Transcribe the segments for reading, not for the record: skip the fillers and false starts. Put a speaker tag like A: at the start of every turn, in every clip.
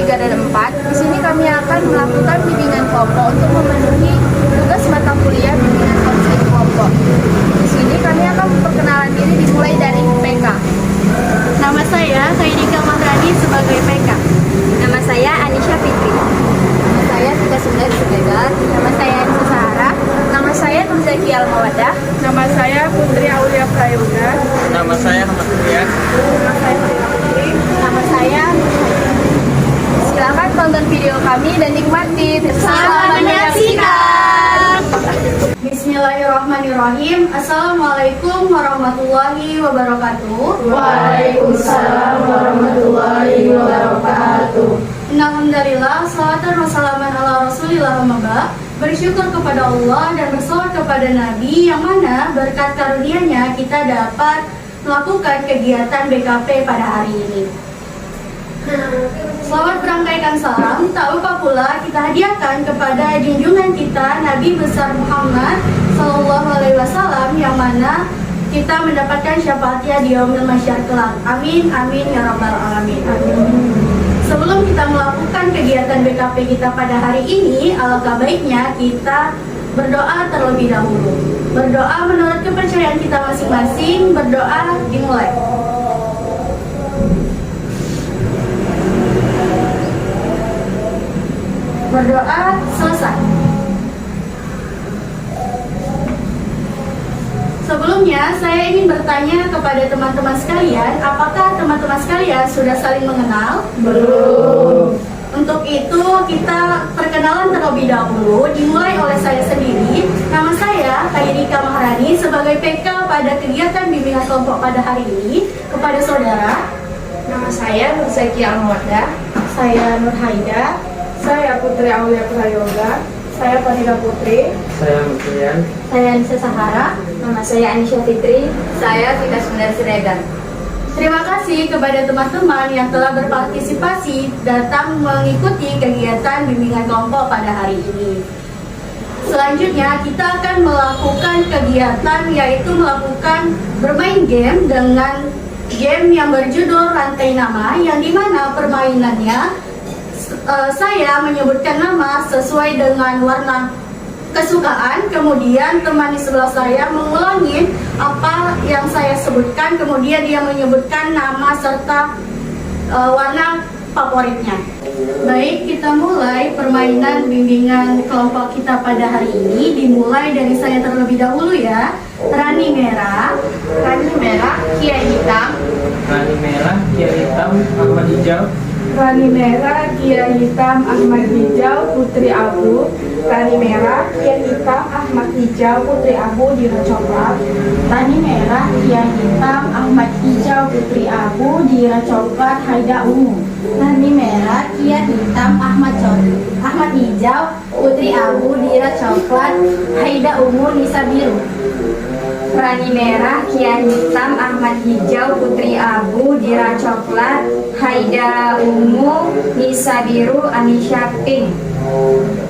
A: 3 dan 4. Di sini kami akan melakukan bimbingan kelompok untuk memenuhi tugas mata kuliah bimbingan konseling kelompok. Di sini kami akan memperkenalkan diri dimulai dari PK.
B: Nama saya Khairika Mahrani sebagai PK.
C: Nama saya Anisha Fitri.
A: Nama saya Tika Sundar Sedegar.
C: Nama saya Anissa Sahara.
A: Nama saya Nuzaki Almawadah.
B: Nama saya Putri Aulia Prayoga.
D: Nama saya Ahmad Rian.
B: Nama saya Marina Putri.
C: Nama saya
A: Silakan tonton video kami dan nikmati.
C: Selamat menyaksikan.
B: Bismillahirrahmanirrahim. Assalamualaikum warahmatullahi wabarakatuh.
E: Waalaikumsalam warahmatullahi wabarakatuh.
B: Alhamdulillah, salawat dan wassalaman ala rasulillah mabak. Bersyukur kepada Allah dan bersolawat kepada Nabi yang mana berkat karunia-Nya kita dapat melakukan kegiatan BKP pada hari ini. Selamat berangkaikan salam, tak lupa pula kita hadiahkan kepada junjungan kita Nabi besar Muhammad Sallallahu Alaihi Wasallam yang mana kita mendapatkan syafaatnya di yaumil mahsyar kelak. Amin, amin ya rabbal alamin. Amin. Sebelum kita melakukan kegiatan BKP kita pada hari ini, alangkah baiknya kita berdoa terlebih dahulu. Berdoa menurut kepercayaan kita masing-masing. Berdoa dimulai. Berdoa selesai. Sebelumnya, saya ingin bertanya kepada teman-teman sekalian, apakah teman-teman sekalian sudah saling mengenal?
E: Belum.
B: Untuk itu, kita perkenalan terlebih dahulu, dimulai oleh saya sendiri. Nama saya Khairika Mahrani sebagai PK pada kegiatan bimbingan kelompok pada hari ini. Kepada saudara,
A: Nama saya Nuzaki Almawadah.
B: saya Nur Haida.
E: Saya Putri Aulia Prayoga.
B: Saya Farida Putri.
D: Saya Ahmad Rian.
B: Saya Anissa Sahara.
C: Nama saya Anisha Fitri.
A: Saya Tika Sundar Sedegar.
B: Terima kasih kepada teman-teman yang telah berpartisipasi datang mengikuti kegiatan bimbingan kelompok pada hari ini. Selanjutnya kita akan melakukan kegiatan yaitu melakukan bermain game dengan game yang berjudul Rantai Nama, yang dimana permainannya saya menyebutkan nama sesuai dengan warna kesukaan, kemudian teman di sebelah saya mengulangi apa yang saya sebutkan, kemudian dia menyebutkan nama serta warna favoritnya. Baik, kita mulai permainan bimbingan kelompok kita pada hari ini. Dimulai dari saya terlebih dahulu ya. Rani merah,
A: Rani merah, kia hitam.
D: Rani merah, kia hitam, Ahmad hijau.
E: Rani merah, kia hitam, Ahmad hijau, Putri abu. Rani merah, kia hitam, Ahmad hijau, Putri abu, Dira coklat.
B: Rani merah, kia hitam, Ahmad hijau, Putri abu, Dira coklat, Haida ungu.
C: Rani merah, kia hitam, Ahmad hijau, Putri abu, Dira coklat, Haida ungu, Nisa biru.
A: Rani merah, kia hitam, Ahmad hijau, Putri abu, Dira coklat, Haida ungu, Nisa biru, Anisha pink.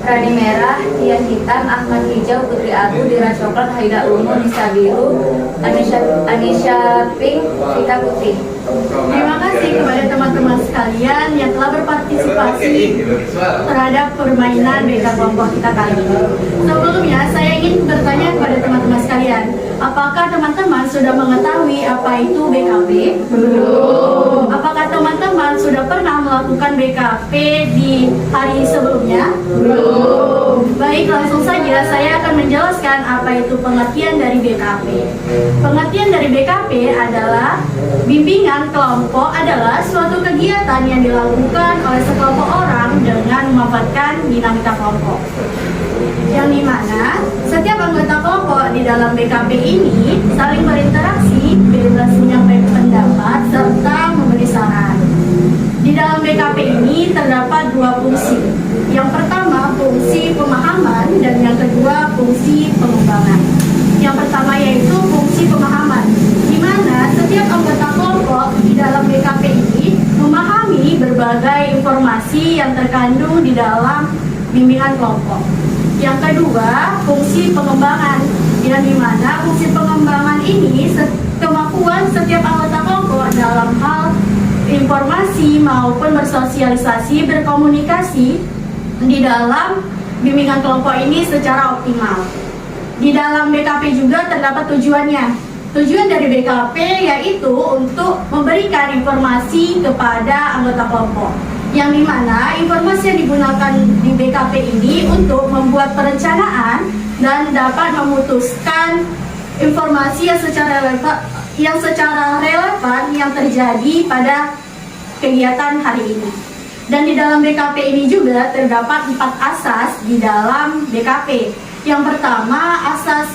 A: Rani merah, kia hitam, Ahmad hijau, Putri abu, Dira coklat, Haida ungu, Nisa biru, Anisha pink, Tika putri.
B: Terima kasih kepada teman-teman sekalian yang telah berpartisipasi terhadap permainan BK kelompok kita kali ini. Sebelumnya, saya ingin bertanya kepada teman-teman sekalian, apakah teman-teman sudah mengetahui apa itu BKP?
E: Belum.
B: Apakah teman-teman sudah pernah melakukan BKP di hari sebelumnya?
E: Belum.
B: Baik, langsung saja saya akan menjelaskan apa itu pengertian dari BKP. Pengertian dari BKP adalah bimbingan kelompok adalah suatu kegiatan yang dilakukan oleh sekelompok orang dengan memanfaatkan dinamika kelompok. Yang dimana setiap anggota kelompok di dalam BKP ini saling berinteraksi, bebas menyampaikan pendapat, serta memberi saran. Di dalam BKP ini terdapat dua fungsi. Yang pertama fungsi pemahaman dan yang kedua fungsi pengembangan. Yang pertama yaitu fungsi pemahaman, di mana setiap anggota kelompok di dalam BKP ini memahami berbagai informasi yang terkandung di dalam bimbingan kelompok. Yang kedua, fungsi pengembangan, yang dimana fungsi pengembangan ini kemampuan setiap anggota kelompok dalam hal berinformasi maupun bersosialisasi, berkomunikasi di dalam bimbingan kelompok ini secara optimal. Di dalam BKP juga terdapat tujuannya. Tujuan dari BKP yaitu untuk memberikan informasi kepada anggota kelompok, yang dimana informasi yang digunakan di BKP ini untuk membuat perencanaan dan dapat memutuskan informasi yang secara relevan yang terjadi pada kegiatan hari ini. Dan di dalam BKP ini juga terdapat 4 asas di dalam BKP. Yang pertama, asas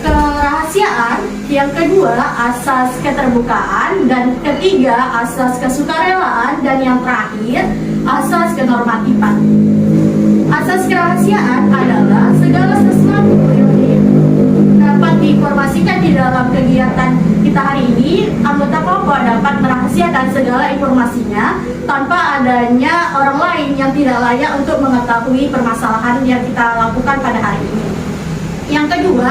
B: kerahasiaan, yang kedua asas keterbukaan, dan ketiga asas kesukarelaan, dan yang terakhir asas kenormatifan. Asas kerahasiaan adalah segala sesuatu yang dapat diinformasikan di dalam kegiatan kita hari ini, anggota kelompok dapat merahasiakan segala informasinya tanpa adanya orang lain yang tidak layak untuk mengetahui permasalahan yang kita lakukan pada hari ini. Yang kedua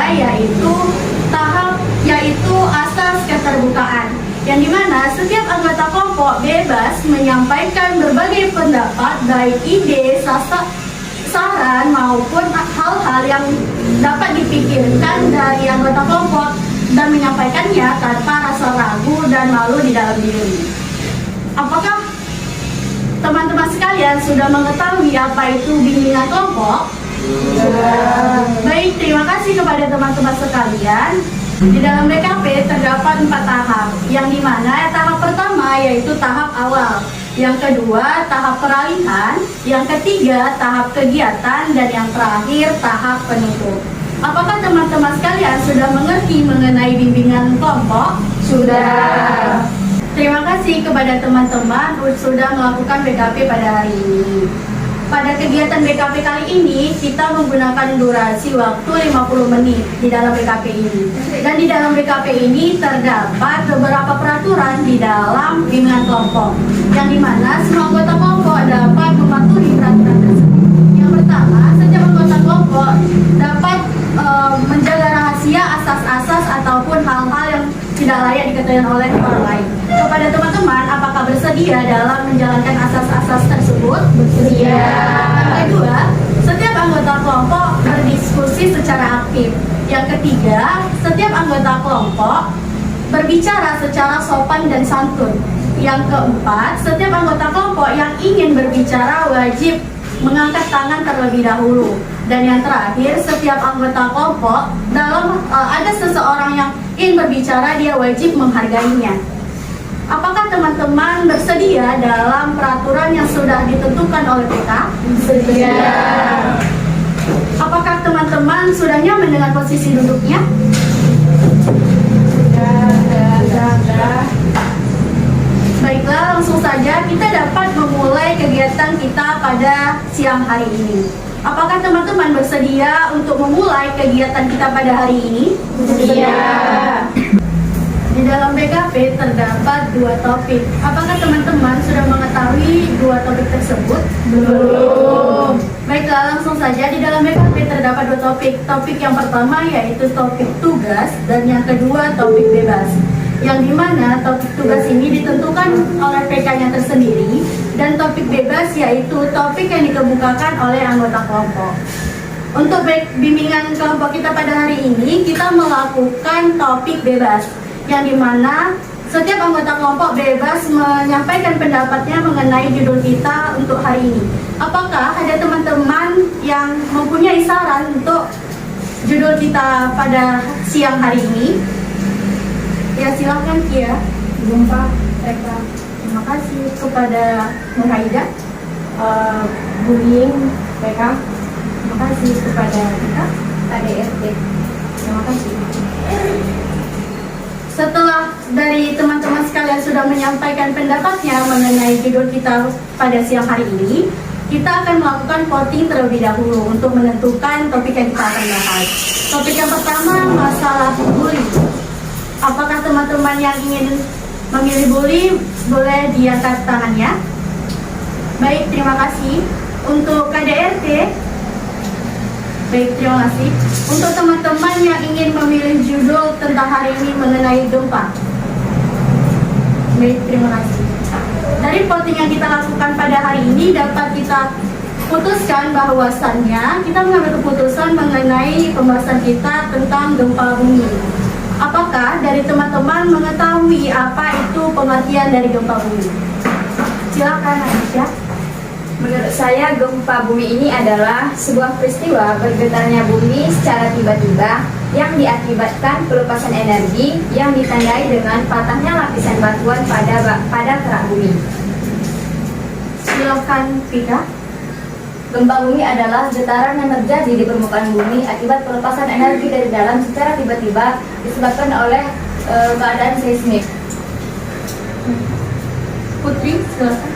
B: yaitu asas keterbukaan, yang dimana setiap anggota kelompok bebas menyampaikan berbagai pendapat, baik ide, saran maupun hal-hal yang dapat dipikirkan dari anggota kelompok dan menyampaikannya tanpa rasa ragu dan malu di dalam diri. Apakah teman-teman sekalian sudah mengetahui apa itu bimbingan kelompok? Baik, terima kasih kepada teman-teman sekalian. Di dalam BKP terdapat 4 tahap, yang dimana tahap pertama yaitu tahap awal, yang kedua tahap peralihan, yang ketiga tahap kegiatan, dan yang terakhir tahap penutup. Apakah teman-teman sekalian sudah mengerti mengenai bimbingan kelompok?
E: Sudah.
B: Terima kasih kepada teman-teman sudah melakukan BKP pada hari ini. Pada kegiatan BKP kali ini, kita menggunakan durasi waktu 50 menit di dalam BKP ini. Dan di dalam BKP ini terdapat beberapa peraturan di dalam bimbingan kelompok, yang dimana semua anggota kelompok dapat mematuhi peraturan tersebut. Yang pertama, setiap anggota kelompok dapat menjaga rahasia asas-asas ataupun hal-hal yang tidak layak diketahui oleh orang lain. Kepada teman-teman, apakah bersedia dalam menjalankan asas-asas tersebut?
E: Bersedia.
B: Yang kedua, setiap anggota kelompok berdiskusi secara aktif. Yang ketiga, setiap anggota kelompok berbicara secara sopan dan santun. Yang keempat, setiap anggota kelompok yang ingin berbicara wajib mengangkat tangan terlebih dahulu. Dan yang terakhir, setiap anggota kelompok ada seseorang yang ingin berbicara, dia wajib menghargainya. Apakah teman-teman bersedia dalam peraturan yang sudah ditentukan oleh PK?
E: Bersedia.
B: Apakah teman-teman sudah nyaman dengan posisi duduknya?
E: Sudah.
B: Baiklah, langsung saja kita dapat memulai kegiatan kita pada siang hari ini. Apakah teman-teman bersedia untuk memulai kegiatan kita pada hari ini?
E: Bersedia.
B: Di dalam BKP terdapat 2 topik. Apakah teman-teman sudah mengetahui 2 topik tersebut?
E: Belum.
B: Baiklah, langsung saja di dalam BKP terdapat 2 topik. Topik yang pertama yaitu topik tugas, dan yang kedua topik bebas. Yang dimana topik tugas ini ditentukan oleh PK-nya tersendiri, dan topik bebas yaitu topik yang dikemukakan oleh anggota kelompok. Untuk bimbingan kelompok kita pada hari ini, kita melakukan topik bebas, yang dimana setiap anggota kelompok bebas menyampaikan pendapatnya mengenai judul kita untuk hari ini. Apakah ada teman-teman yang mempunyai saran untuk judul kita pada siang hari ini? Ya, silakan Kia.
E: Jumpa. Reka.
B: Terima kasih kepada Nurhaida.
E: Bullying. PK.
B: Terima kasih kepada kita.
A: KDRT.
B: Terima kasih. Setelah dari teman-teman sekalian sudah menyampaikan pendapatnya mengenai judul kita pada siang hari ini, kita akan melakukan voting terlebih dahulu untuk menentukan topik yang kita akan bahas. Topik yang pertama, masalah bully. Apakah teman-teman yang ingin memilih bully boleh diangkat tangannya? Baik, terima kasih. Untuk KDRT, baik, terima kasih. Untuk teman-teman yang ingin memilih judul tentang hari ini mengenai gempa, baik, terima kasih. Dari voting yang kita lakukan pada hari ini dapat kita putuskan bahwasannya kita mengambil keputusan mengenai pembahasan kita tentang gempa bumi. Apakah dari teman-teman mengetahui apa itu pengertian dari gempa bumi? Silakan Aisyah.
A: Menurut saya, gempa bumi ini adalah sebuah peristiwa bergetarnya bumi secara tiba-tiba yang diakibatkan pelepasan energi yang ditandai dengan patahnya lapisan batuan pada kerak bumi.
B: Silakan Pika.
A: Gempa bumi adalah getaran yang terjadi di permukaan bumi akibat pelepasan energi dari dalam secara tiba-tiba disebabkan oleh keadaan seismik.
B: Putri, silakan.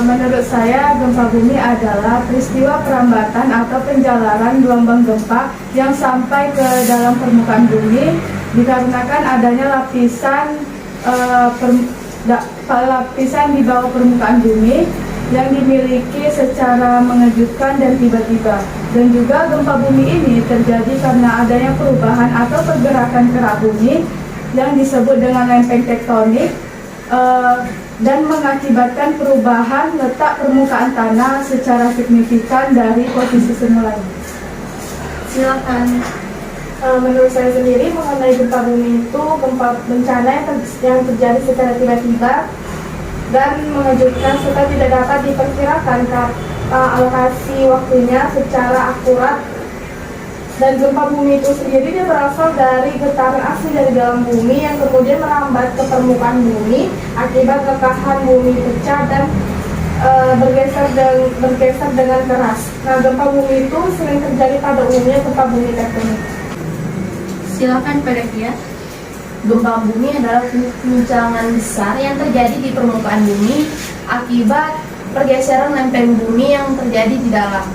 E: Menurut saya, gempa bumi adalah peristiwa perambatan atau penjalaran gelombang gempa yang sampai ke dalam permukaan bumi dikarenakan adanya lapisan di bawah permukaan bumi yang dimiliki secara mengejutkan dan tiba-tiba. Dan juga gempa bumi ini terjadi karena adanya perubahan atau pergerakan kerak bumi yang disebut dengan lempeng tektonik, dan mengakibatkan perubahan letak permukaan tanah secara signifikan dari posisi semulanya.
B: Silakan.
E: Menurut saya sendiri mengenai gempa bumi itu gempa bencana yang terjadi secara tiba-tiba dan mengejutkan serta tidak dapat diperkirakan alokasi waktunya secara akurat. Dan gempa bumi itu sendiri dia berasal dari getaran asli dari dalam bumi yang kemudian merambat ke permukaan bumi akibat lekahan bumi pecah dan bergeser dengan keras. Nah, gempa bumi itu sering terjadi pada umumnya gempa bumi tektonik.
B: Silakan pada Kia.
C: Gempa bumi adalah guncangan besar yang terjadi di permukaan bumi akibat pergeseran lempeng bumi yang terjadi di dalam.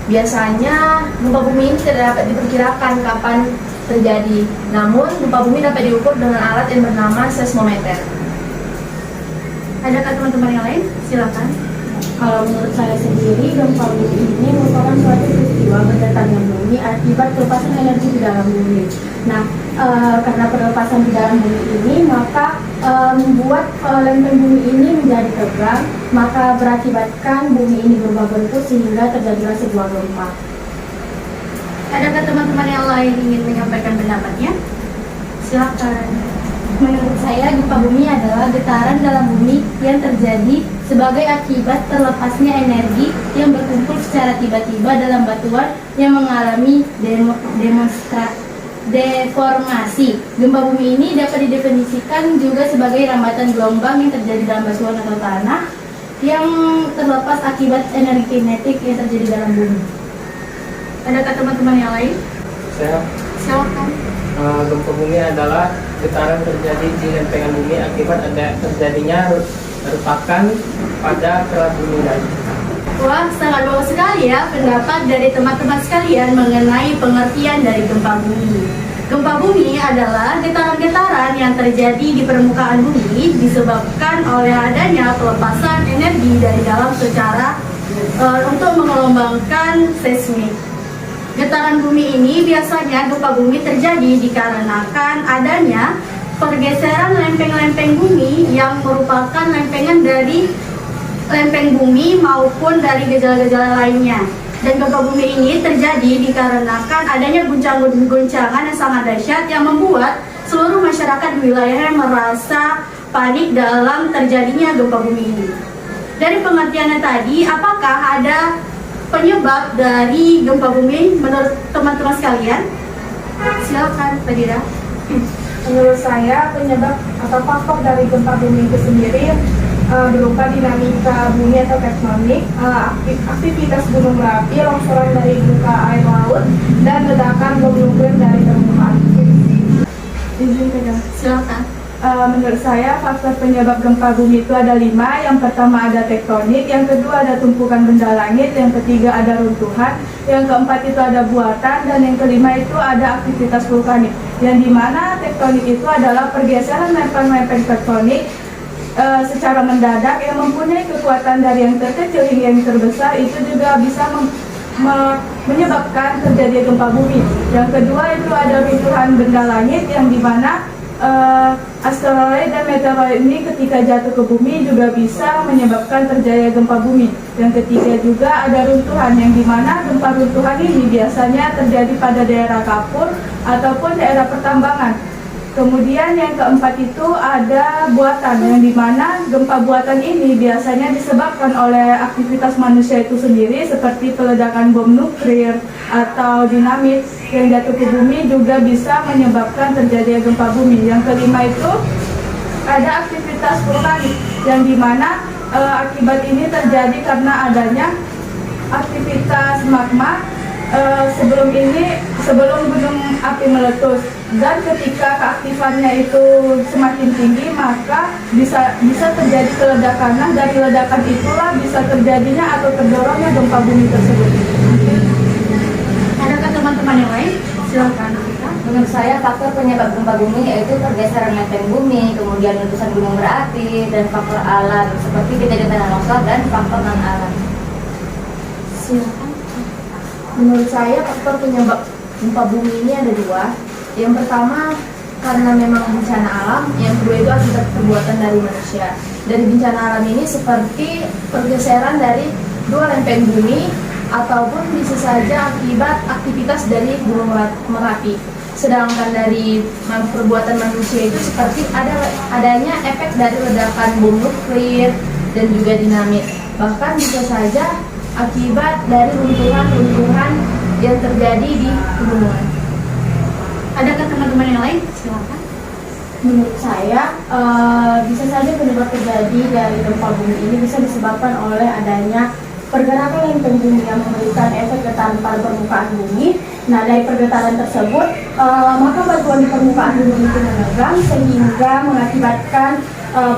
C: Biasanya gempa bumi ini tidak dapat diperkirakan kapan terjadi, namun gempa bumi dapat diukur dengan alat yang bernama seismometer.
B: Adakah teman-teman yang lain? Silakan.
C: Kalau menurut saya sendiri, gempa bumi ini merupakan suatu peristiwa bergetarnya bumi akibat pelepasan energi di dalam bumi. Nah, karena pelepasan di dalam bumi ini, maka membuat lempeng bumi ini menjadi tegang, maka berakibatkan bumi ini berubah bentuk sehingga terjadilah sebuah gempa.
B: Adakah teman-teman yang lain ingin menyampaikan pendapatnya? Silakan.
C: Menurut saya, gempa bumi adalah getaran dalam bumi yang terjadi sebagai akibat terlepasnya energi yang berkumpul secara tiba-tiba dalam batuan yang mengalami deformasi. Gempa bumi ini dapat didefinisikan juga sebagai rambatan gelombang yang terjadi dalam batuan atau tanah yang terlepas akibat energi kinetik yang terjadi dalam bumi.
B: Adakah teman-teman yang lain?
D: Saya
B: Silakan.
D: gempa bumi adalah getaran terjadi di lempengan bumi akibat ada terjadinya retakan pada kerak bumi lain.
B: Wah, sangat bagus sekali ya pendapat dari teman-teman sekalian mengenai pengertian dari gempa bumi. Gempa bumi adalah getaran-getaran yang terjadi di permukaan bumi disebabkan oleh adanya pelepasan energi dari dalam secara untuk mengelombangkan seismik. Getaran bumi ini biasanya gempa bumi terjadi dikarenakan adanya pergeseran lempeng-lempeng bumi yang merupakan lempengan dari lempeng bumi maupun dari gejala-gejala lainnya. Dan gempa bumi ini terjadi dikarenakan adanya guncangan yang sangat dahsyat yang membuat seluruh masyarakat di wilayahnya merasa panik dalam terjadinya gempa bumi ini. Dari pengertiannya tadi, apakah ada penyebab dari gempa bumi menurut teman-teman sekalian? Silakan, Pak Dira.
E: Menurut saya, penyebab atau faktor dari gempa bumi itu sendiri berupa dinamika bumi atau tektonik, aktivitas gunung berapi, longsoran dari muka air laut, dan ledakan bom nuklir dari permukaan. Izin pegang.
B: Silakan.
E: Menurut saya, faktor penyebab gempa bumi itu ada 5. Yang pertama ada tektonik, yang kedua ada tumpukan benda langit, yang ketiga ada runtuhan, yang keempat itu ada buatan, dan yang kelima itu ada aktivitas vulkanik. Yang dimana tektonik itu adalah pergeseran lempeng-lempeng tektonik secara mendadak yang mempunyai kekuatan dari yang terkecil hingga yang terbesar, itu juga bisa menyebabkan terjadi gempa bumi. Yang kedua itu ada runtuhan benda langit yang dimana asteroid dan meteoroid ini ketika jatuh ke bumi juga bisa menyebabkan terjadinya gempa bumi. Yang ketiga juga ada runtuhan, yang dimana gempa runtuhan ini biasanya terjadi pada daerah kapur ataupun daerah pertambangan. Kemudian yang keempat itu ada buatan, yang dimana gempa buatan ini biasanya disebabkan oleh aktivitas manusia itu sendiri seperti peledakan bom nuklir atau dinamit yang jatuh ke bumi juga bisa menyebabkan terjadinya gempa bumi. Yang kelima itu ada aktivitas vulkanik, yang dimana akibat ini terjadi karena adanya aktivitas magma sebelum gunung api meletus, dan ketika keaktifannya itu semakin tinggi maka bisa terjadi keledakan. Nah, dari ledakan itulah bisa terjadinya atau terdorongnya gempa bumi tersebut.
B: Adakah teman-teman yang lain? Silakan.
A: Menurut saya faktor penyebab gempa bumi yaitu pergeseran lempeng bumi, kemudian letusan gunung berapi, dan faktor alam seperti kejadian tanah longsor dan faktor non alam.
C: Silakan. Menurut saya faktor penyebab gempa bumi ini ada dua. Yang pertama karena memang bencana alam, yang kedua itu akibat perbuatan dari manusia. Dari bencana alam ini seperti pergeseran dari dua lempeng bumi ataupun bisa saja akibat aktivitas dari gunung Merapi. Sedangkan dari perbuatan manusia itu seperti adanya efek dari ledakan bom nuklir dan juga dinamit. Bahkan bisa saja akibat dari runtuhan-runtuhan yang terjadi di pegunungan.
B: Adakah teman-teman yang lain? Silakan.
C: Menurut saya, bisa saja penyebab terjadi dari gempa bumi ini bisa disebabkan oleh adanya pergerakan lempeng bumi yang memberikan efek getaran pada permukaan bumi. Nah, dari pergetaran tersebut, maka batuan di permukaan bumi itu menegang sehingga mengakibatkan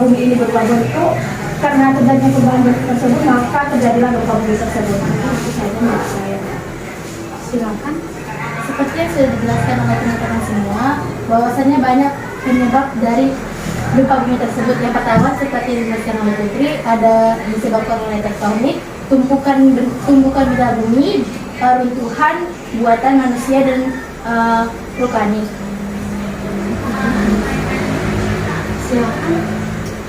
C: bumi ini berubah bentuk. Karena terjadinya perubahan bentuk tersebut, maka terjadilah gempa bumi tersebut. Itu saja menurut saya.
B: Silakan.
C: Seperti yang sudah dijelaskan oleh teman-teman semua, bahwasanya banyak penyebab dari gempa bumi tersebut. Yang pertama, seperti yang dijelaskan oleh Putri, ada disebabkan oleh tektonik, tumbukan benda bumi, runtuhan buatan manusia dan vulkanik.
B: Silakan.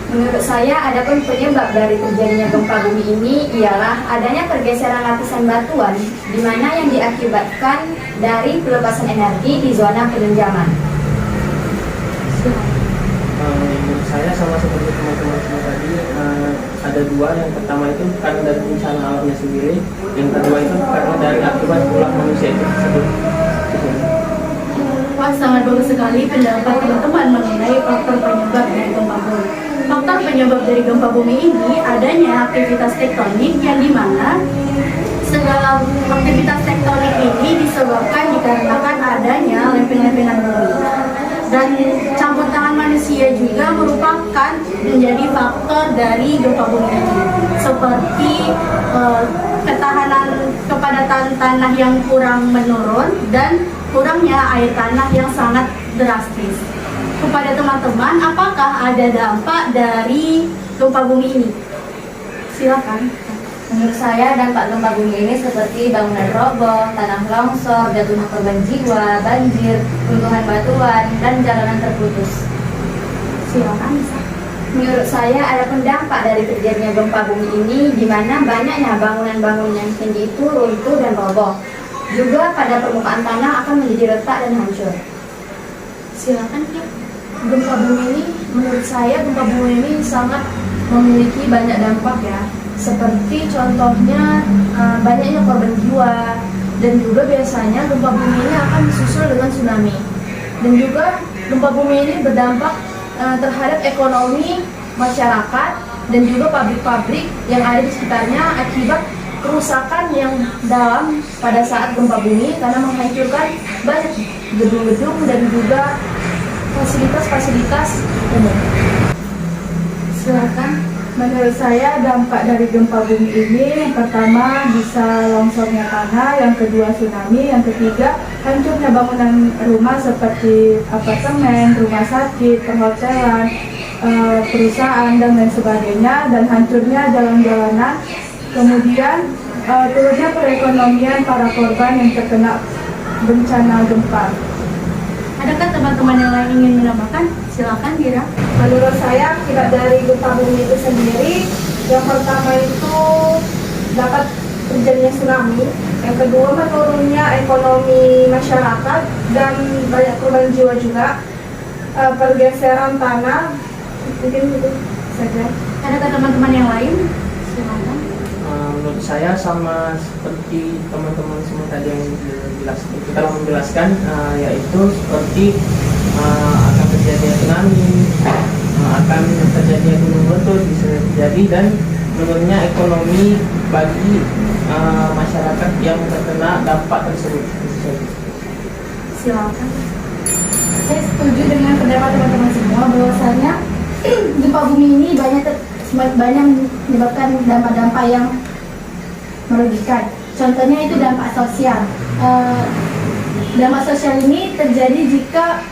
A: Menurut saya, adapun penyebab dari terjadinya gempa bumi ini ialah adanya pergeseran lapisan batuan, di mana yang diakibatkan dari pelepasan energi di zona penunjaman.
D: Menurut saya sama seperti teman-teman semua tadi, ada dua. Yang pertama itu karena dari bencana alamnya sendiri, yang kedua itu karena dari akibat ulah manusia itu tersebut.
B: Wah, sangat bagus sekali pendapat teman-teman mengenai faktor penyebab dari gempa bumi. Faktor penyebab dari gempa bumi ini adanya aktivitas tektonik, yang dimana segala aktivitas tektonik ini disebabkan dikarenakan adanya lempengan-lempengan bumi. Dan campur tangan manusia juga merupakan menjadi faktor dari gempa bumi ini, seperti ketahanan kepadatan tanah yang kurang menurun dan kurangnya air tanah yang sangat drastis. Kepada teman-teman, apakah ada dampak dari gempa bumi ini? Silakan.
A: Menurut saya, dampak gempa bumi ini seperti bangunan roboh, tanah longsor, jatuhnya korban jiwa, banjir, runtuhan batuan, dan jalanan terputus.
B: Silakan.
A: Menurut saya, ada dampak dari terjadinya gempa bumi ini, di mana banyaknya bangunan-bangunan yang tinggi itu runtuh dan roboh. Juga pada permukaan tanah akan menjadi retak dan hancur.
B: Silakan, Kak.
C: Gempa bumi ini, menurut saya gempa bumi ini sangat memiliki banyak dampak ya. Seperti contohnya banyaknya korban jiwa, dan juga biasanya gempa bumi ini akan disusul dengan tsunami. Dan juga gempa bumi ini berdampak terhadap ekonomi masyarakat dan juga pabrik-pabrik yang ada di sekitarnya akibat kerusakan yang dalam pada saat gempa bumi karena menghancurkan banyak gedung-gedung dan juga fasilitas-fasilitas umum.
E: Silakan. Menurut saya dampak dari gempa bumi ini yang pertama bisa longsornya tanah, yang kedua tsunami, yang ketiga hancurnya bangunan rumah seperti apartemen, rumah sakit, perhotelan, perusahaan dan lain sebagainya, dan hancurnya jalan-jalanan. Kemudian turunnya perekonomian para korban yang terkena bencana gempa.
B: Adakah teman-teman yang lain ingin menambahkan? Silakan, Dira.
E: Menurut saya akibat dari gempa bumi itu sendiri, yang pertama itu dapat terjadinya tsunami, yang kedua menurunnya ekonomi masyarakat dan banyak korban jiwa juga, pergeseran tanah, mungkin itu saja.
B: Adakah teman-teman yang lain? Silakan.
D: Menurut saya sama seperti teman-teman semua tadi yang telah menjelaskan, yaitu seperti akan terjadi tsunami, akan terjadi gunung meletus bisa terjadi, dan menurunnya ekonomi bagi masyarakat yang terkena dampak tersebut.
B: Silakan.
C: Saya setuju dengan pendapat teman-teman semua bahwasanya gempa bumi ini banyak menyebabkan dampak-dampak yang merugikan. Contohnya itu dampak sosial. Dampak sosial ini terjadi jika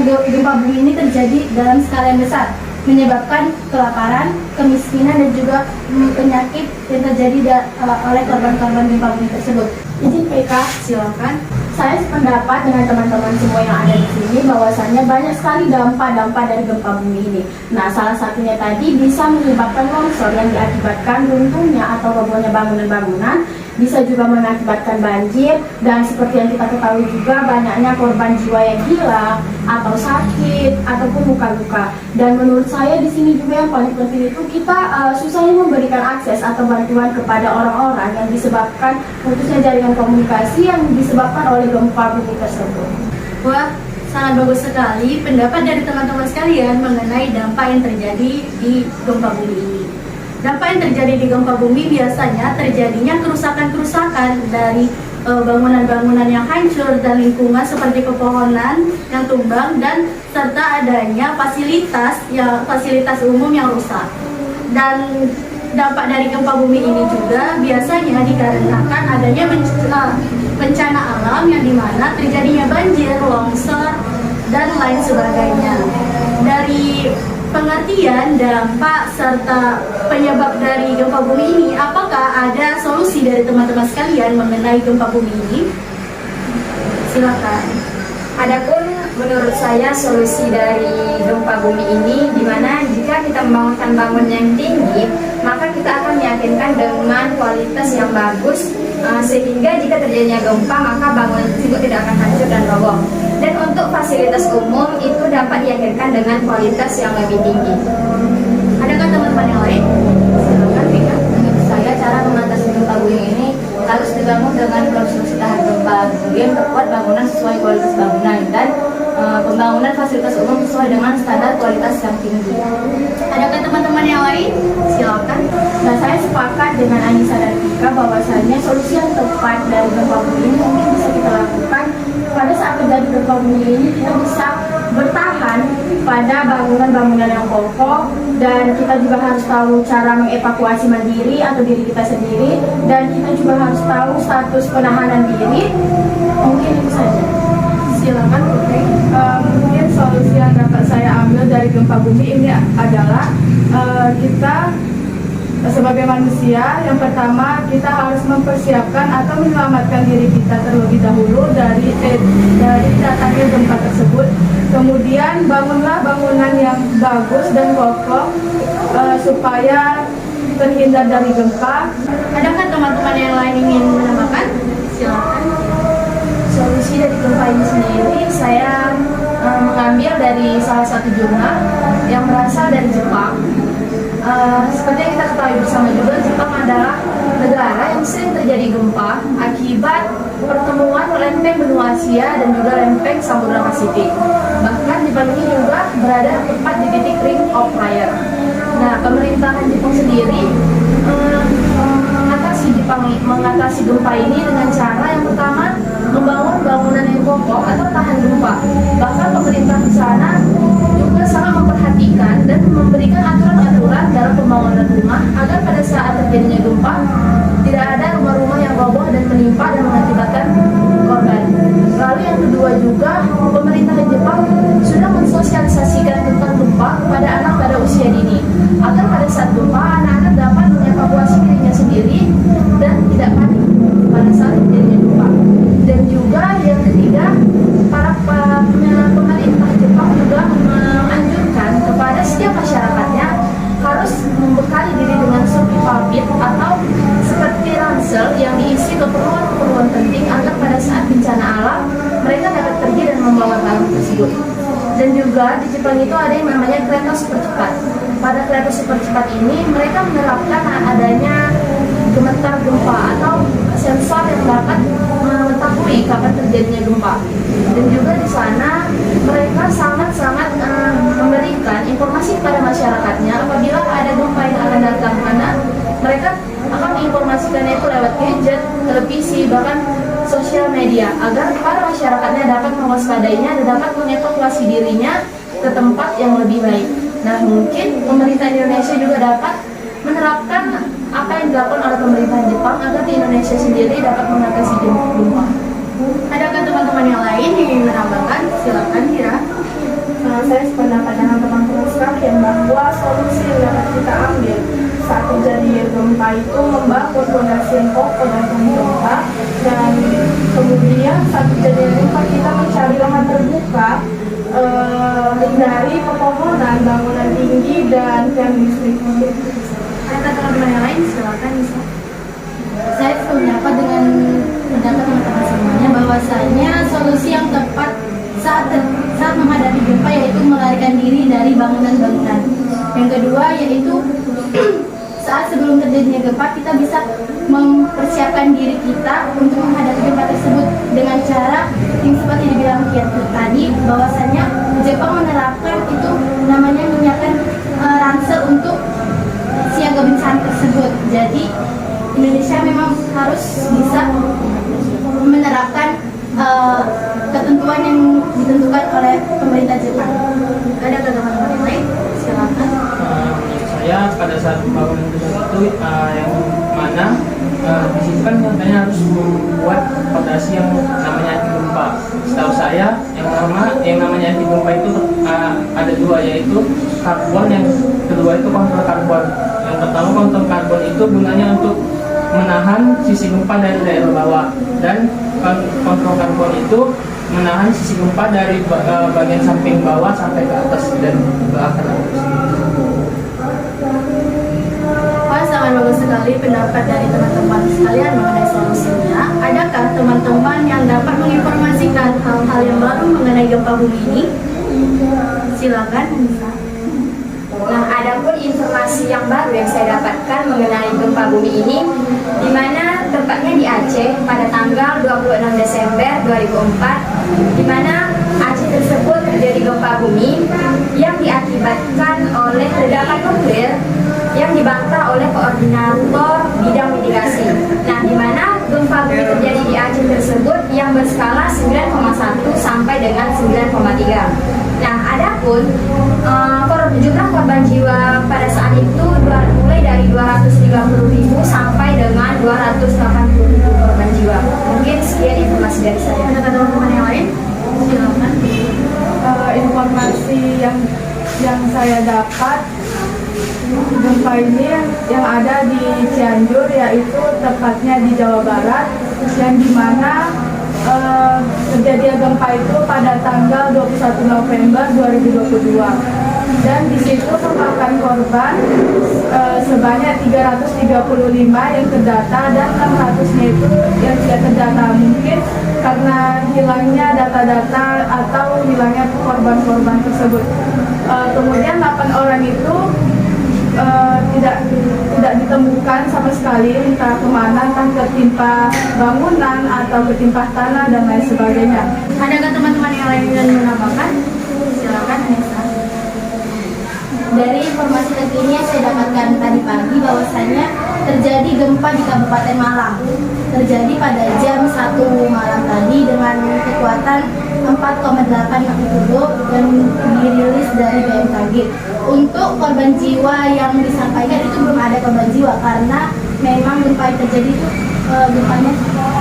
C: gempa bumi ini terjadi dalam skala yang besar, menyebabkan kelaparan, kemiskinan, dan juga penyakit yang terjadi oleh korban-korban gempa bumi tersebut. Izin PK,
B: Silakan.
C: saya sependapat dengan teman-teman semua yang ada di sini bahwasanya banyak sekali dampak-dampak dari gempa bumi ini. Nah, salah satunya tadi bisa menyebabkan longsor yang diakibatkan runtuhnya atau robohnya bangunan-bangunan, bisa juga mengakibatkan banjir, dan seperti yang kita ketahui juga banyaknya korban jiwa yang hilang atau sakit ataupun luka-luka. Dan menurut saya di sini juga yang paling penting itu kita susahnya memberikan akses atau bantuan kepada orang-orang yang disebabkan putusnya jaringan komunikasi yang disebabkan oleh gempa bumi tersebut.
B: Wah, sangat bagus sekali pendapat dari teman-teman sekalian mengenai dampak yang terjadi di gempa bumi ini. Dampak yang terjadi di gempa bumi biasanya terjadinya kerusakan-kerusakan dari bangunan-bangunan yang hancur dan lingkungan seperti pepohonan yang tumbang, dan serta adanya fasilitas umum yang rusak. Dan dampak dari gempa bumi ini juga biasanya dikarenakan adanya bencana alam yang dimana terjadinya banjir, longsor, dan lain sebagainya. Dari pengertian dampak serta penyebab dari gempa bumi ini, apakah ada solusi dari teman-teman sekalian mengenai gempa bumi ini? Silakan.
A: Adapun menurut saya solusi dari gempa bumi ini, di mana jika kita membangunkan bangunan yang tinggi, maka kita akan meyakinkan dengan kualitas yang bagus, sehingga jika terjadinya gempa maka bangunan tersebut tidak akan hancur dan roboh. Dan untuk fasilitas umum itu dapat diyakinkan dengan kualitas yang lebih tinggi.
B: Adakah teman-teman yang lain? Silakan, Vika.
F: Menurut saya cara mengatasi gempa bumi ini harus dibangun dengan konstruksi tahan gempa, kemudian perkuat bangunan sesuai kualitas bangunan, dan pembangunan fasilitas umum sesuai dengan standar kualitas yang tinggi.
B: Adakah teman-teman yang lain? Silakan.
C: Nah, saya sepakat dengan Anissa dan Vika bahwasanya solusi yang tepat dari gempa bumi ini mungkin bisa kita lakukan pada saat terjadi gempa bumi ini. Kita bisa bertahan pada bangunan-bangunan yang kokoh, dan kita juga harus tahu cara mengevakuasi mandiri atau diri kita sendiri, dan kita juga harus tahu status penahanan diri. Mungkin itu saja.
B: Silakan, Putri.
E: Mungkin solusi yang dapat saya ambil dari gempa bumi ini adalah kita sebagai manusia, yang pertama kita harus mempersiapkan atau menyelamatkan diri kita terlebih dahulu dari datangnya gempa tersebut. Kemudian bangunlah bangunan yang bagus dan kokoh supaya terhindar dari gempa.
B: Adakah teman-teman yang lain ingin menambahkan? Silakan.
F: Solusi dari gempa ini sendiri saya mengambil dari salah satu jurnal yang berasal dari Jepang. Seperti yang kita ketahui bersama juga, Jepang adalah negara yang sering terjadi gempa akibat pertemuan lempeng benua Asia dan juga lempeng Samudra Pasifik. Bahkan Jepang ini juga berada tepat di titik Ring of Fire. Nah, pemerintahan Jepang sendiri mengatasi gempa ini dengan cara yang pertama membangun bangunan yang kokoh atau tahan gempa. Bahkan pemerintah di sana juga sangat memperhatikan dan memberikan aturan-aturan dalam pembangunan rumah agar pada saat terjadinya gempa tidak ada rumah-rumah yang roboh dan menimpa dan mengakibatkan korban. Lalu yang kedua juga, pemerintah Jepang sudah mensosialisasikan tentang gempa kepada anak pada usia dini agar pada saat gempa anak-anak dapat mengevakuasi dirinya sendiri dan tidak panik pada saat terjadinya gempa. Dan juga yang ketiga, para ransel yang diisi keperluan-keperluan penting agar pada saat bencana alam mereka dapat pergi dan membawa barang tersebut. Dan juga di Jepang itu ada yang namanya kereta super cepat. Pada kereta super cepat ini mereka menerapkan adanya gemetar gempa atau sensor yang dapat mengetahui kapan terjadinya gempa. Dan juga di sana mereka sangat-sangat memberikan informasi kepada masyarakatnya apabila ada gempa yang akan datang, karena mereka akan menginformasikannya itu lewat gadget, televisi, bahkan sosial media agar para masyarakatnya dapat mewaspadainya dan dapat mengevakuasi dirinya ke tempat yang lebih baik. Nah, mungkin pemerintah Indonesia juga dapat menerapkan apa yang dilakukan oleh pemerintah Jepang agar di Indonesia sendiri dapat mengatasi gempa.
B: Adakah teman-teman yang lain yang ingin menambahkan? Silakan, Kira.
E: Saya sependapat dengan teman-teman sekalian bahwa solusi yang dapat kita ambil saat terjadi gempa itu membangun fondasi yang kokoh dan gempa, dan kemudian saat terjadi gempa kita mencari lahan terbuka, hindari pepohonan, bangunan tinggi, dan tiang listrik.
B: Adakah teman-teman yang lain? Silakan, Nisa.
C: Saya sependapat dengan pendapat teman-teman semuanya bahwasanya solusi yang tepat saat menghadapi gempa yaitu melarikan diri dari bangunan-bangunan. Yang kedua yaitu saat sebelum terjadinya gempa kita bisa mempersiapkan diri kita untuk menghadapi gempa tersebut dengan cara yang seperti dibilang Kian tadi, bahwasanya Jepang menerapkan itu namanya menyiapkan ransel untuk siaga bencana tersebut. Jadi Indonesia memang harus bisa menerapkan ketentuan yang ditentukan oleh pemerintah Jepang.
B: Adakah teman-teman yang lain? Silakan.
D: Menurut saya pada saat pembangunan gedung itu yang mana di situ kan katanya harus membuat fondasi yang namanya anti gempa. Setahu saya yang namanya anti gempa itu ada dua, yaitu karbon, yang kedua itu kontrol karbon. Yang pertama kontrol karbon itu gunanya untuk menahan sisi gempa dari daerah bawah, dan kontrol karbon itu menahan sisi gempa dari bagian samping bawah sampai ke atas dan ke akar.
B: Wah, sangat bagus sekali pendapat dari teman-teman sekalian mengenai solusinya. Adakah teman-teman yang dapat menginformasikan hal-hal yang baru mengenai gempa bumi ini? Silakan, Nisa.
A: Nah, adapun informasi yang baru yang saya dapatkan mengenai gempa bumi ini, di mana tempatnya di Aceh pada tanggal 26 Desember 2004, di mana Aceh tersebut terjadi gempa bumi yang diakibatkan oleh ledakan nuklir yang dibantah oleh koordinator bidang mitigasi. Nah, di mana gempa bumi terjadi di Aceh tersebut yang berskala 9,1 sampai dengan 9,3. Nah, adapun jumlah korban jiwa pada saat itu mulai dari 230.000 sampai dengan 280.000 korban jiwa. Mungkin sekian informasi dari saya.
B: Ada teman-teman yang lain? Silakan.
E: Informasi yang saya dapat, gempa ini yang ada di Cianjur, yaitu tepatnya di Jawa Barat, yang dimana terjadi gempa itu pada tanggal 21 November 2022, dan di situ memakan korban sebanyak 335 yang terdata, dan 600-nya itu yang tidak terdata, mungkin karena hilangnya data-data atau hilangnya korban-korban tersebut. Kemudian 8 orang itu tidak ditemukan sama sekali, entah kemana, entah ketimpa bangunan atau ketimpa tanah dan lain sebagainya.
B: Adakah teman-teman yang lain yang menambahkan? Silakan, Nisa.
C: Dari informasi terkini yang saya dapatkan tadi pagi bahwasanya terjadi gempa di Kabupaten Malang. Terjadi pada jam 1 malam tadi dengan kekuatan 4,8 magnitudo dan dirilis dari BMKG. Untuk korban jiwa yang disampaikan itu belum ada korban jiwa karena memang gempa yang terjadi itu gempanya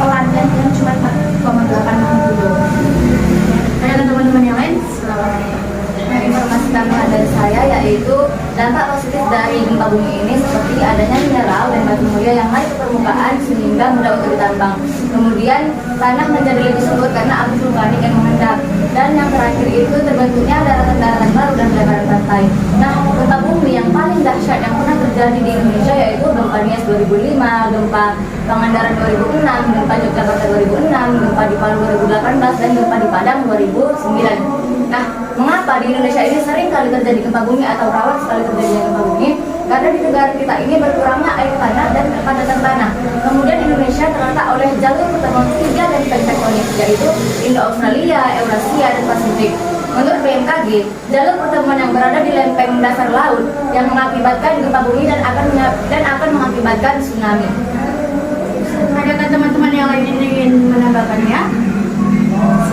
C: pelan dan cuma 4,8 magnitudo.
B: Ada teman-teman yang lain? Silakan.
A: Informasi tambahan dari saya yaitu dampak positif
B: dari gempa bumi ini seperti adanya mineral dan batu mulia yang naik ke permukaan sehingga mudah untuk ditambang. Kemudian tanah menjadi lebih subur karena abu vulkanik yang mengendap. Dan yang terakhir itu terbentuknya daratan-daratan baru dan lebaran pantai. Nah, gempa bumi yang paling dahsyat yang pernah terjadi di Indonesia yaitu gempa Nias 2005, gempa Pangandaran 2006, gempa Yogyakarta 2006, gempa di Palu 2018, dan gempa di Padang 2009. Nah, mengapa di Indonesia ini sering kali terjadi gempa bumi atau rawan sekali terjadinya gempa bumi? Karena di negara kita ini berkurangnya air tanah dan kepadatan tanah. Kemudian Indonesia terletak oleh jalur pertemuan tiga dan tektonik, yaitu Indo-Australia, Eurasia, dan Pasifik. Menurut BMKG, jalur pertemuan yang berada di lempeng dasar laut yang mengakibatkan gempa bumi dan akan mengakibatkan tsunami.
C: Adakah teman-teman yang lain ingin menambahkannya?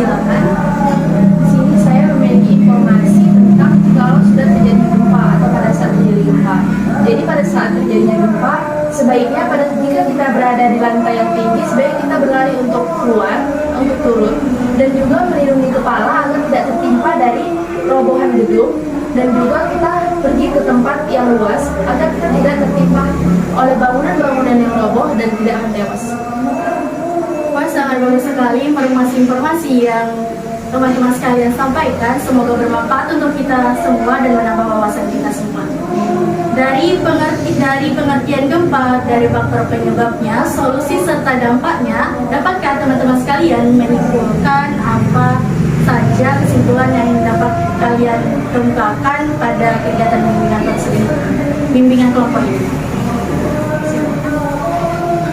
F: Silakan. Di sini saya memiliki informasi tentang kalau sudah terjadi gempa atau pada saat terjadi gempa. Jadi pada saat terjadinya gempa, sebaiknya jika kita berada di lantai yang tinggi, sebaiknya kita berlari untuk keluar, untuk turun, dan juga melindungi kepala agar tidak tertimpa dari robohan gedung, dan juga kita pergi ke tempat yang luas agar kita tidak tertimpa oleh bangunan-bangunan yang roboh dan tidak akan tewas.
B: Wah, sangat bagus sekali informasi-informasi yang teman-teman sekalian sampaikan. Semoga bermanfaat untuk kita semua dan menambah wawasan kita semua. Dari pengertian gempa, dari faktor penyebabnya, solusi serta dampaknya, dapatkah teman-teman sekalian menyimpulkan apa saja kesimpulan yang dapat kalian kemukakan pada kegiatan bimbingan kelompok ini?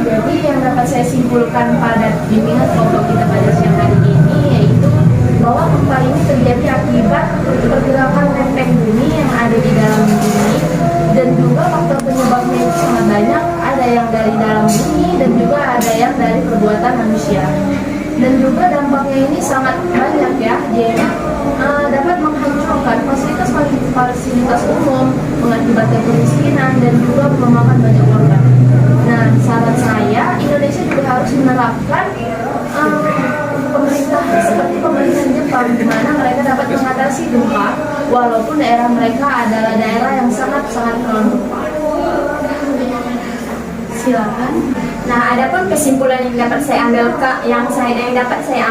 F: Jadi yang dapat saya simpulkan pada bimbingan kelompok kita pada siang hari ini yaitu bahwa gempa ini terjadi akibat pergerakan lempeng bumi yang ada di dalam bumi, dan juga faktor penyebabnya itu sangat banyak, ada yang dari dalam bumi dan juga ada yang dari perbuatan manusia. Dan juga dampaknya ini sangat banyak ya, jadi dapat menghancurkan fasilitas umum, mengakibatkan kemiskinan dan juga memakan banyak korban. Nah, saran saya, Indonesia juga harus menerapkan pemerintah seperti pemerintah Jepang, di mana mereka dapat mengatasi gempa walaupun daerah mereka adalah daerah yang sangat-sangat rawan gempa.
A: Silakan. Nah, adapun kesimpulan yang dapat saya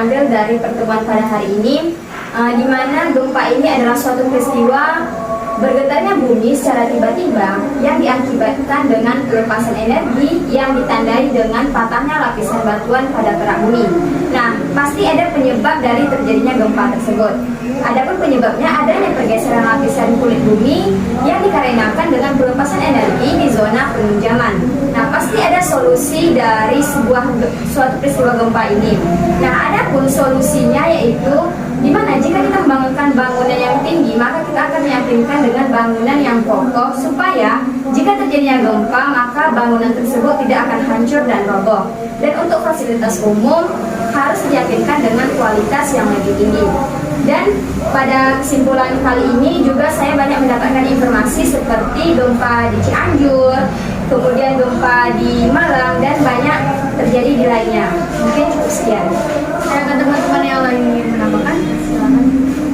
A: ambil dari pertemuan pada hari ini, di mana gempa ini adalah suatu peristiwa bergetarnya bumi secara tiba-tiba yang diakibatkan dengan pelepasan energi yang ditandai dengan patahnya lapisan batuan pada kerak bumi. Nah, pasti ada penyebab dari terjadinya gempa tersebut. Adapun penyebabnya adanya pergeseran lapisan kulit bumi yang dikarenakan dengan pelepasan energi di zona penunjaman. Nah, pasti ada solusi dari suatu peristiwa gempa ini. Nah, adapun solusinya yaitu di mana jika kita membangunkan bangunan yang tinggi, maka kita akan meyakinkan dengan bangunan yang kokoh supaya jika terjadinya gempa, maka bangunan tersebut tidak akan hancur dan roboh. Dan untuk fasilitas umum harus diyakinkan dengan kualitas yang lebih tinggi. Dan pada kesimpulan kali ini juga saya banyak mendapatkan informasi seperti gempa di Cianjur, kemudian gempa di Malang, dan banyak terjadi di lainnya. Mungkin cukup sekian.
B: Saya akan teman-teman yang lain ingin menambahkan, silakan.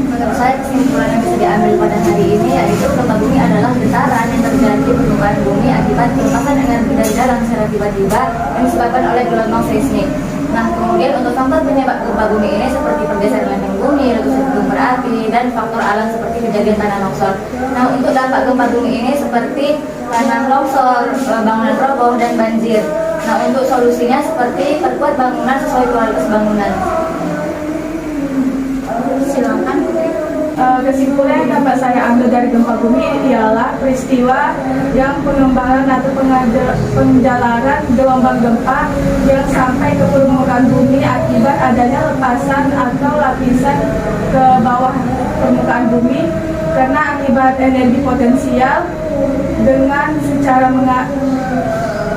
B: Menurut saya kesimpulan yang bisa diambil pada hari ini yaitu gempa bumi adalah getaran yang terjadi di permukaan bumi akibat pelepasan energi dari dalam secara tiba-tiba yang disebabkan oleh gelombang seismik. Nah, kemudian untuk faktor penyebab gempa bumi ini seperti pergeseran lempeng bumi, letusan gunung berapi, dan faktor alam seperti kejadian tanah longsor. Nah, untuk dampak gempa bumi ini seperti tanah longsor, bangunan roboh, dan banjir. Nah, untuk solusinya seperti perkuat bangunan sesuai kualitas bangunan. Silakan.
E: Kesimpulan yang dapat saya ambil dari gempa bumi ialah peristiwa yang pengembangan atau penjalaran gelombang gempa yang sampai ke permukaan bumi akibat adanya lepasan atau lapisan ke bawah permukaan bumi karena akibat energi potensial dengan secara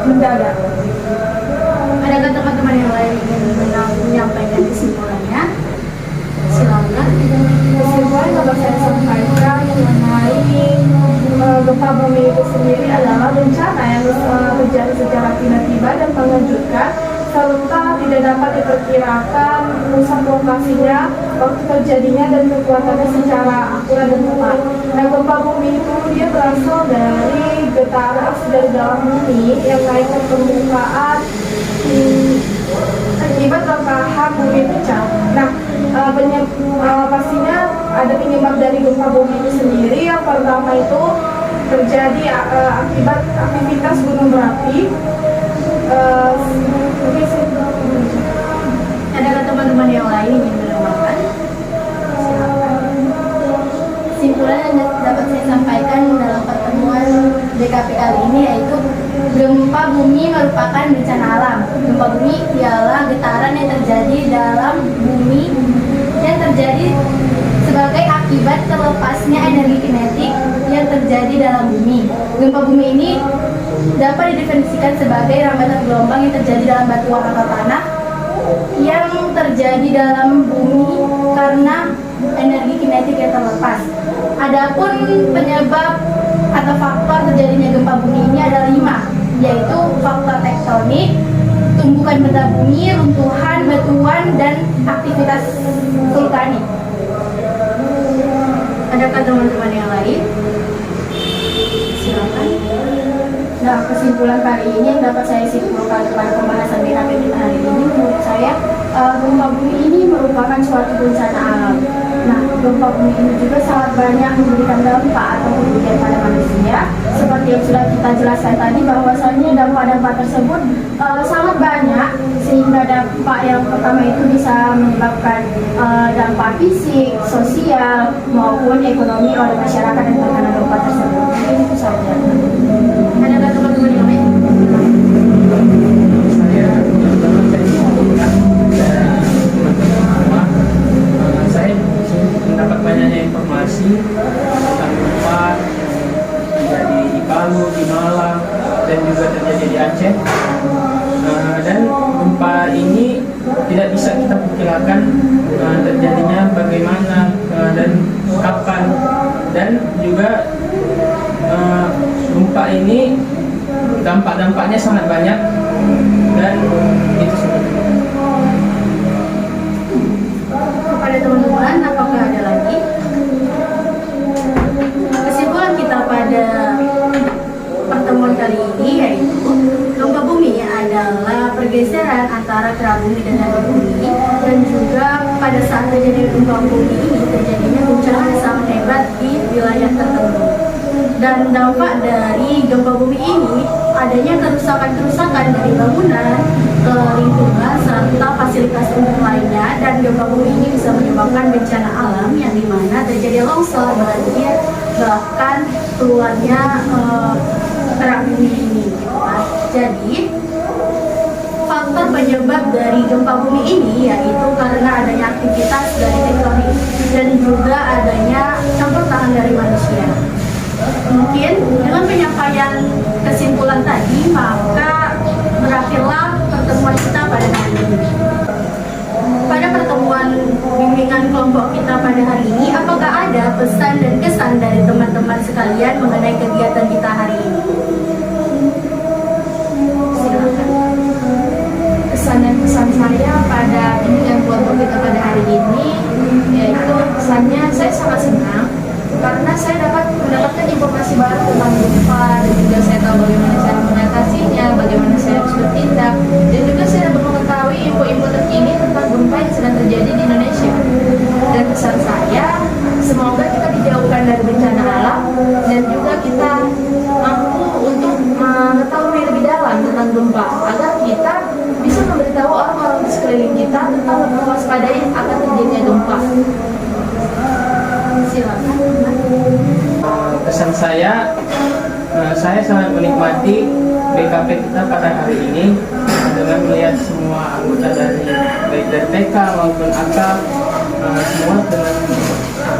E: mendadak.
B: Adakah teman-teman yang lain ingin menyampaikan kesimpulannya? Silakan.
E: Kesimpulan yang dapat saya sampaikan mengenai gempa bumi itu sendiri adalah bencana yang terjadi secara tiba-tiba dan mengejutkan serta tidak dapat diperkirakan pusat lokasinya, waktu terjadinya, dan kekuatannya secara akurat dan tepat. Nah, gempa bumi itu dia berasal dari getaran dari dalam bumi yang naik ke permukaan akibat ronggahan bumi pecah. Nah, pastinya ada penyebab dari gempa bumi itu sendiri. Yang pertama itu terjadi akibat aktivitas gunung berapi.
B: Adakah teman-teman yang lain ingin menambahkan?
C: Kesimpulan yang dapat saya sampaikan dalam pertemuan BKP kali ini yaitu gempa bumi merupakan bencana alam. Gempa bumi ialah getaran yang terjadi dalam bumi yang terjadi sebagai akibat terlepasnya energi kinetik yang terjadi dalam bumi. Gempa bumi ini dapat didefinisikan sebagai rambatan gelombang yang terjadi dalam batuan atau tanah yang terjadi dalam bumi karena energi kinetik yang terlepas. Adapun penyebab atau faktor terjadinya gempa bumi ini ada 5, yaitu faktor tektonik, tumbukan benda bumi, runtuhan batuan, dan aktivitas vulkanik.
B: Adakah teman-teman yang lain? Silakan.
C: Nah, kesimpulan kali ini yang dapat saya simpulkan pada pembahasan BKP kita hari ini, menurut saya gempa bumi ini merupakan suatu bencana alam. Nah, gempa bumi ini juga sangat banyak memberikan dampak atau kerugian pada manusia. Seperti yang sudah kita jelaskan tadi, bahwasannya dampak-dampak tersebut sangat banyak, sehingga dampak yang pertama itu bisa menyebabkan dampak fisik, sosial, maupun ekonomi oleh masyarakat yang terkena gempa tersebut. Mungkin itu saja.
B: Adakah teman-teman yang lain?
D: Saya mendapat banyaknya informasi tentang gempa terjadi di Palu, di Malang, dan juga terjadi di Aceh. Dan gempa ini tidak bisa kita perkirakan terjadinya bagaimana dan kapan, dan juga gempa ini dampak-dampaknya sangat banyak, dan itu sebetulnya.
B: Kepada teman-teman, apakah ada lagi? Kesimpulan kita pada pertemuan kali ini yaitu gempa bumi adalah pergeseran antara kerak bumi dan nadi bumi, dan juga pada saat terjadi gempa bumi ini terjadinya guncangan yang sangat hebat di wilayah tertentu. Dan dampak dari gempa bumi ini adanya kerusakan-kerusakan dari bangunan, ke lingkungan, serta fasilitas umum lainnya. Dan gempa bumi ini bisa menyebabkan bencana alam yang dimana terjadi longsor, banjir, bahkan keluarnya kerak bumi ini. Jadi faktor penyebab dari gempa bumi ini yaitu karena adanya aktivitas dari tektonik dan juga adanya campur tangan dari manusia. Mungkin dengan penyampaian kesimpulan tadi, maka berakhirlah pertemuan kita pada hari ini. Pada pertemuan bimbingan kelompok kita pada hari ini, apakah ada pesan dan kesan dari teman-teman sekalian mengenai kegiatan kita hari ini? Silakan.
F: Kesan dan pesan saya pada bimbingan kelompok kita pada hari ini yaitu kesannya saya sangat senang karena saya dapat mendapatkan informasi baru tentang gempa, dan juga saya tahu bagaimana cara mengatasinya, bagaimana saya harus bertindak, dan juga saya dapat mengetahui info-info terkini tentang gempa yang sedang terjadi di Indonesia. Dan pesan saya, semoga kita dijauhkan dari bencana alam dan juga kita mampu untuk mengetahui lebih dalam tentang gempa agar kita bisa memberitahu orang-orang di sekeliling kita tentang mewaspadai akan terjadinya gempa. Silakan.
D: Kesan saya sangat menikmati BKP kita pada hari ini dengan melihat semua anggota baik dari TK maupun AK,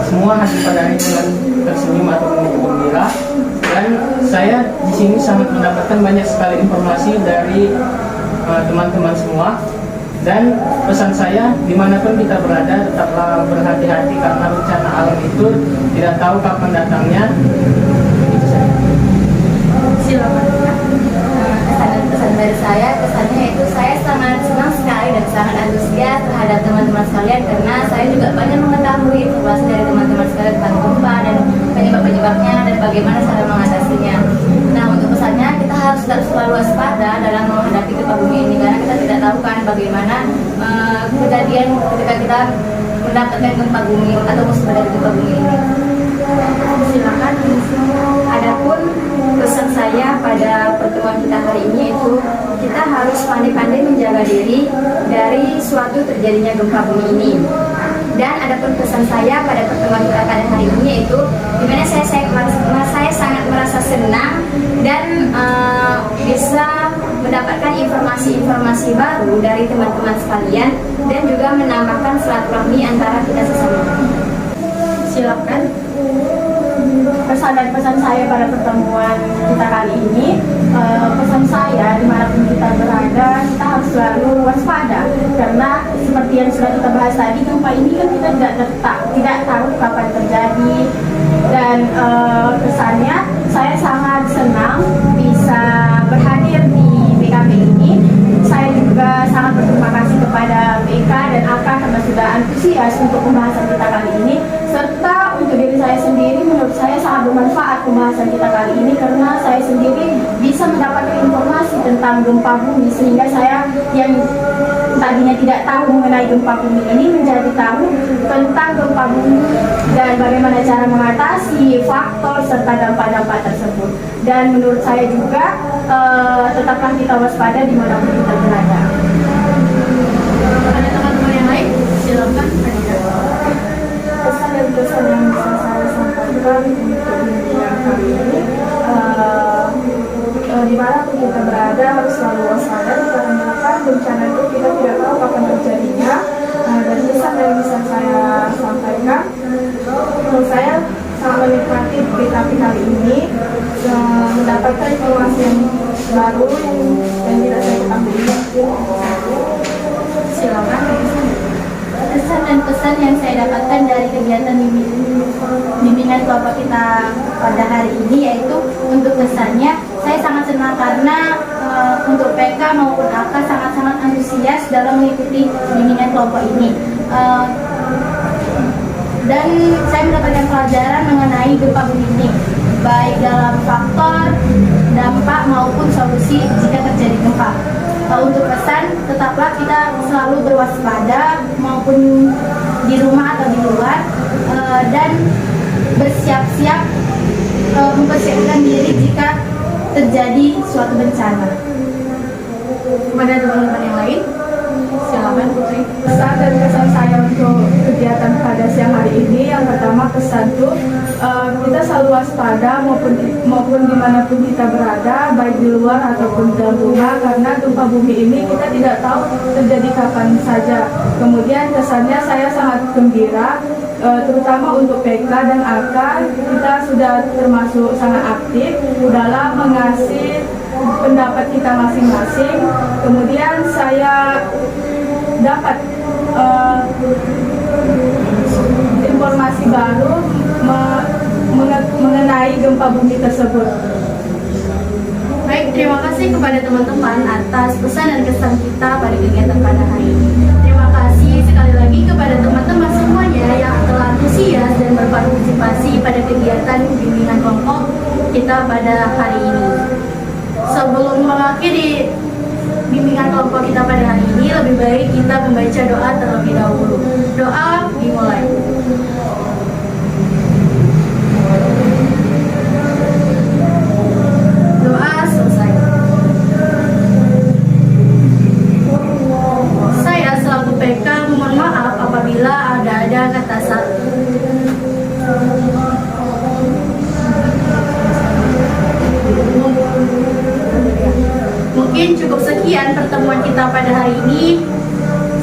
D: semua hadir pada hari ini dengan tersenyum atau gembira. Dan saya di sini sangat mendapatkan banyak sekali informasi dari teman-teman semua. Dan pesan saya, dimanapun kita berada, tetaplah berhati-hati karena bencana alam itu tidak tahu kapan datangnya. Itu saja.
B: Silakan.
C: Kesan dan pesan dari saya, kesannya yaitu saya sangat senang sekali
A: antusias terhadap teman-teman sekalian karena saya juga banyak mengetahui informasi dari teman-teman sekalian tentang gempa dan penyebab-penyebabnya dan bagaimana cara mengatasinya. Nah, untuk pesannya kita harus tetap selalu waspada dalam menghadapi gempa bumi ini karena kita tidak tahu kan bagaimana kejadian ketika kita mendapatkan gempa bumi atau musibah dari gempa bumi ini. Silakan. Adapun pesan saya pada pertemuan kita hari ini itu kita harus pandai-pandai menjaga diri dari suatu terjadinya gempa bumi ini. Dan adapun pesan saya pada pertemuan kita pada hari ini yaitu dimana saya sangat merasa senang dan bisa mendapatkan informasi-informasi baru dari teman-teman sekalian dan juga menambahkan silaturahmi antara kita sesama.
C: Silakan. Pesan dan pesan saya pada pertemuan kita kali ini, pesan saya dimanapun kita berada, kita harus selalu waspada karena seperti yang sudah kita bahas tadi, gempa ini kan kita tidak tahu kapan terjadi. Dan kesannya saya sangat senang bisa berhadir di BKP ini. Saya juga sangat berterima kasih kepada BK dan AK karena sudah antusias untuk pembahasan kita kali ini, serta untuk diri saya sendiri menurut saya sangat bermanfaat pembahasan kita kali ini karena saya sendiri bisa mendapatkan informasi tentang gempa bumi sehingga saya yang tadinya tidak tahu mengenai gempa bumi ini menjadi tahu tentang gempa bumi dan bagaimana cara mengatasi faktor serta dampak-dampak tersebut. Dan menurut saya juga tetaplah kita waspada dimanapun kita berada.
B: Ada teman-teman yang lain? Silakan.
E: Pesan dan pesan yang bisa saya sampaikan untuk bimbingan kali ini, dimanapun kita berada harus selalu waspada dikarenakan bencana itu kita tidak tahu kapan terjadinya. Dan pesan yang bisa saya sampaikan, menurut saya sangat menikmati BKP kali ini, mendapatkan informasi yang baru yang tidak saya ketahui.
B: Silakan.
C: Kesan dan pesan yang saya dapatkan dari kegiatan bimbingan kelompok kita pada hari ini yaitu untuk kesannya saya sangat senang karena untuk PK maupun AK sangat-sangat antusias dalam mengikuti bimbingan kelompok ini. Dan saya mendapatkan pelajaran mengenai gempa bumi ini, baik dalam faktor, dampak maupun solusi jika terjadi gempa. Untuk pesan, tetaplah kita selalu berwaspada maupun di rumah atau di luar dan bersiap-siap mempersiapkan diri jika terjadi suatu bencana.
B: Kepada teman-teman yang lain, silakan Putri.
E: Pesan dan kesan saya untuk kegiatan pada siang hari ini, yang pertama pesan tuh kita selalu waspada maupun dimanapun kita berada, baik di luar ataupun di dalam rumah, karena gempa bumi ini kita tidak tahu terjadi kapan saja. Kemudian kesannya saya sangat gembira, terutama untuk PK dan AK, kita sudah termasuk sangat aktif dalam mengasih pendapat kita masing-masing. Kemudian saya dapat informasi baru mengenai gempa bumi tersebut.
B: Baik, terima kasih kepada teman-teman atas pesan dan kesan kita pada kegiatan pada hari ini. Terima kasih sekali lagi kepada teman-teman semuanya yang telah antusias dan berpartisipasi pada kegiatan bimbingan kelompok kita pada hari ini. Sebelum mengakhiri bimbingan kelompok kita pada hari ini, lebih baik kita membaca doa terlebih dahulu. Doa dimulai. Doa selesai. Saya selaku PK mohon maaf apabila ada kata salah. Mungkin cukup sekian pertemuan kita pada hari ini.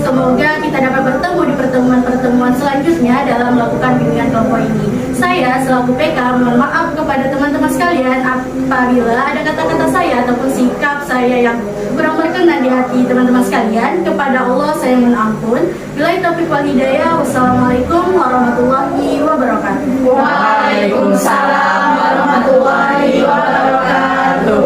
B: Semoga kita dapat bertemu di pertemuan-pertemuan selanjutnya dalam melakukan bimbingan kelompok ini. Saya selaku PK mohon maaf kepada teman-teman sekalian apabila ada kata-kata saya ataupun sikap saya yang kurang berkenan di hati teman-teman sekalian. Kepada Allah saya mohon ampun. Billahi taufiq wal hidayah. Wassalamualaikum warahmatullahi wabarakatuh.
F: Waalaikumsalam warahmatullahi wabarakatuh.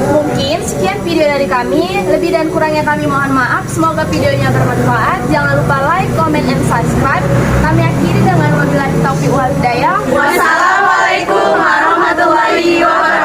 A: Mungkin sekian video dari kami, lebih dan kurangnya
F: kurangnya kami mohon maaf. Semoga videonya bermanfaat. Jangan lupa like, comment, and subscribe. Kami akhiri dengan wabillahi taufiq wal hidayah. Wassalamualaikum warahmatullahi wabarakatuh.